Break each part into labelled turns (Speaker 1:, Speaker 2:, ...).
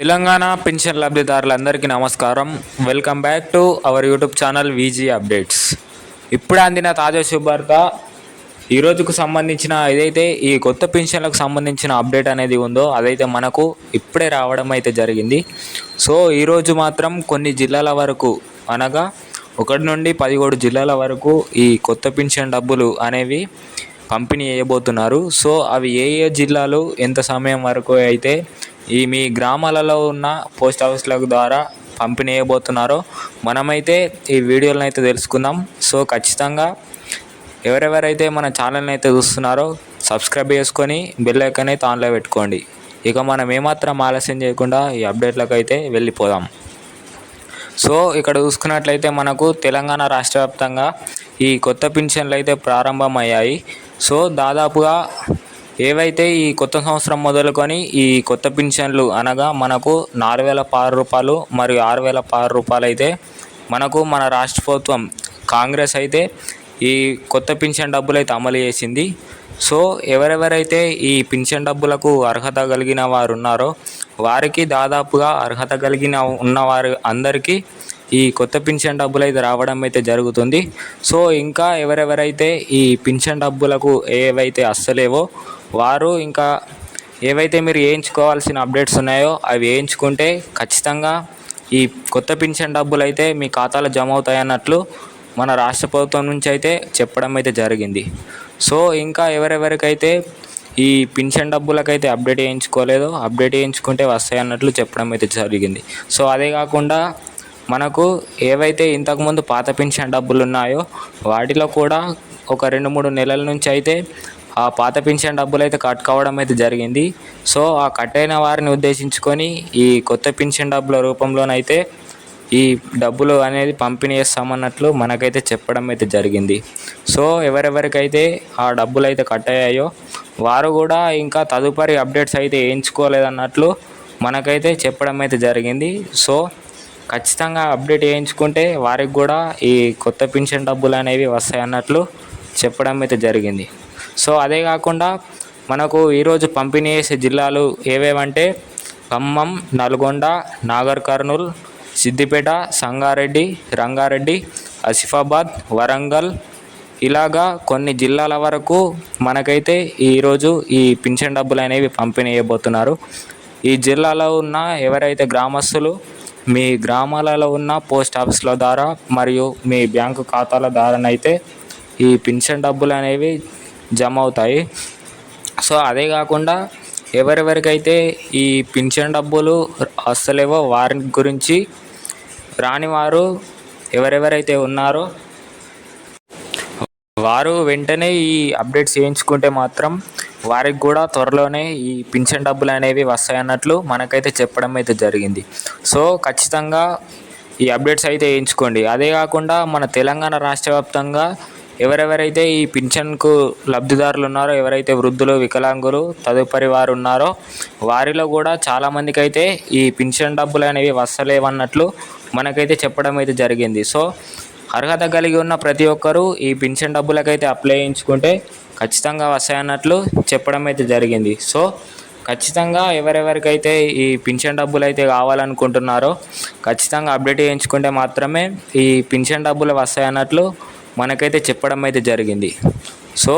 Speaker 1: Telangana pension లబ్ధిదారులందరికీ నమస్కారం. Welcome back to our YouTube channel VG updates. ఇప్పుడే అందిన తాజా శుభార్త. ఈ రోజుకు సంబంధించిన ఏదైతే ఈ కొత్త పెన్షన్లకు సంబంధించిన అప్డేట్ అనేది ఉందో అదైతే మనకు ఇప్పుడే రావడం అయితే జరిగింది. సో ఈరోజు మాత్రం కొన్ని జిల్లాల వరకు అనగా 1 నుండి 17 జిల్లాల వరకు ఈ కొత్త పెన్షన్ డబ్బులు అనేవి పంపిణీ చేయబోతున్నారు. సో అవి ఏ ఏ జిల్లాలు ఎంత సమయం వరకు అయితే మీ గ్రామాలలో ఉన్న పోస్ట్ ఆఫీసుల ద్వారా పంపిణీ చేయబోతున్నారో మనమైతే ఈ వీడియోలను అయితే తెలుసుకుందాం. సో ఖచ్చితంగా ఎవరెవరైతే మన ఛానల్ని అయితే చూస్తున్నారో సబ్స్క్రైబ్ చేసుకొని బెల్ ఐకాన్ అయితే ఆన్లో పెట్టుకోండి. ఇక మనం ఏమాత్రం ఆలస్యం చేయకుండా ఈ అప్డేట్లకు అయితే వెళ్ళిపోదాం. సో ఇక్కడ చూసుకున్నట్లయితే మనకు తెలంగాణ రాష్ట్ర వ్యాప్తంగా ఈ కొత్త పెన్షన్లు అయితే ప్రారంభమయ్యాయి. సో దాదాపుగా ఏవైతే ఈ కొత్త సంవత్సరం మొదలుకొని ఈ కొత్త పెన్షన్లు అనగా మనకు 4,016 రూపాయలు మరియు 6,016 రూపాయలు అయితే మనకు మన రాష్ట్ర ప్రభుత్వం కాంగ్రెస్ అయితే ఈ కొత్త పెన్షన్ డబ్బులు అయితే అమలు చేసింది. సో ఎవరెవరైతే ఈ పెన్షన్ డబ్బులకు అర్హత కలిగిన వారు ఉన్నారో వారికి దాదాపుగా అర్హత కలిగిన ఉన్నవారు అందరికీ ఈ కొత్త పెన్షన్ డబ్బులు అయితే రావడం అయితే జరుగుతుంది. సో ఇంకా ఎవరెవరైతే ఈ పెన్షన్ డబ్బులకు ఏవైతే అస్సలేవో వారు ఇంకా ఏవైతే మీరు వేయించుకోవాల్సిన అప్డేట్స్ ఉన్నాయో అవి వేయించుకుంటే ఖచ్చితంగా ఈ కొత్త పెన్షన్ డబ్బులు అయితే మీ ఖాతాలో జమ అవుతాయన్నట్లు మన రాష్ట్ర ప్రభుత్వం నుంచి అయితే చెప్పడం అయితే జరిగింది. సో ఇంకా ఎవరెవరికైతే ఈ పెన్షన్ డబ్బులకైతే అప్డేట్ చేయించుకోలేదో అప్డేట్ చేయించుకుంటే వస్తాయి అన్నట్లు చెప్పడం అయితే జరిగింది. సో అదే కాకుండా మనకు ఏవైతే ఇంతకుముందు పాత పెన్షన్ డబ్బులు ఉన్నాయో వాటిలో కూడా ఒక 2-3 నెలల నుంచి అయితే ఆ పాత పెన్షన్ డబ్బులు అయితే కట్ కావడం అయితే జరిగింది. సో ఆ కట్ అయిన వారిని ఉద్దేశించుకొని ఈ కొత్త పెన్షన్ డబ్బుల రూపంలోనైతే ఈ డబ్బులు అనేది పంపిణీ చేస్తామన్నట్లు మనకైతే చెప్పడం అయితే జరిగింది. సో ఎవరెవరికైతే ఆ డబ్బులు అయితే కట్ అయ్యాయో వారు కూడా ఇంకా తదుపరి అప్డేట్స్ అయితే వేయించుకోలేదన్నట్లు మనకైతే చెప్పడం అయితే జరిగింది. సో ఖచ్చితంగా అప్డేట్ చేయించుకుంటే వారికి కూడా ఈ కొత్త పెన్షన్ డబ్బులు అనేవి వస్తాయి అన్నట్లు చెప్పడం అయితే జరిగింది. సో అదే కాకుండా మనకు ఈరోజు పంపిణీ చేసే జిల్లాలు ఏవేవంటే ఖమ్మం, నల్గొండ, నాగర్ కర్నూల్, సిద్దిపేట, సంగారెడ్డి, రంగారెడ్డి, ఆసిఫాబాద్, వరంగల్ ఇలాగా కొన్ని జిల్లాల వరకు మనకైతే ఈరోజు ఈ పెన్షన్ డబ్బులు అనేవి పంపిణీ చేయబోతున్నారు. ఈ జిల్లాలో ఉన్న ఎవరైతే గ్రామస్తులు మీ గ్రామాలలో ఉన్న పోస్ట్ ఆఫీసుల ద్వారా మరియు మీ బ్యాంకు ఖాతాల ద్వారానైతే ఈ పెన్షన్ డబ్బులు అనేవి జమ అవుతాయి. సో అదే కాకుండా ఎవరెవరికైతే ఈ పెన్షన్ డబ్బులు వస్తలేవో వారి గురించి రాని వారు ఎవరెవరైతే ఉన్నారో వారు వెంటనే ఈ అప్డేట్స్ చేయించుకుంటే మాత్రం వారికి కూడా త్వరలోనే ఈ పెన్షన్ డబ్బులు అనేవి వస్తాయన్నట్లు మనకైతే చెప్పడం అయితే జరిగింది. సో ఖచ్చితంగా ఈ అప్డేట్స్ అయితే వేయించుకోండి. అదే కాకుండా మన తెలంగాణ రాష్ట్ర వ్యాప్తంగా ఎవరెవరైతే ఈ పెన్షన్కు లబ్ధిదారులు ఉన్నారో ఎవరైతే వృద్ధులు, వికలాంగులు తదుపరి వారు ఉన్నారో వారిలో కూడా చాలామందికి అయితే ఈ పెన్షన్ డబ్బులు అనేవి వస్తలేవన్నట్లు మనకైతే చెప్పడం అయితే జరిగింది. సో అర్హత కలిగి ఉన్న ప్రతి ఒక్కరూ ఈ పెన్షన్ డబ్బులకైతే అప్లై చేయించుకుంటే ఖచ్చితంగా వస్తాయన్నట్లు చెప్పడం అయితే జరిగింది. సో ఖచ్చితంగా ఎవరెవరికైతే ఈ పెన్షన్ డబ్బులు అయితే కావాలనుకుంటున్నారో ఖచ్చితంగా అప్డేట్ చేయించుకుంటే మాత్రమే ఈ పెన్షన్ డబ్బులు వస్తాయన్నట్లు మనకైతే చెప్పడం అయితే జరిగింది. సో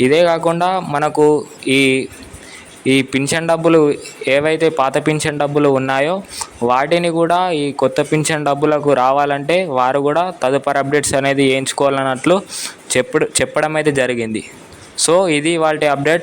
Speaker 1: ఇదే కాకుండా మనకు ఈ పెన్షన్ డబ్బులు ఏవైతే పాత పెన్షన్ డబ్బులు ఉన్నాయో వాటిని కూడా ఈ కొత్త పెన్షన్ డబ్బులకు రావాలంటే వారు కూడా తదుపరి అప్డేట్స్ అనేది వేయించుకోవాలన్నట్లు చెప్పడం అయితే జరిగింది. సో ఇది వాటి అప్డేట్.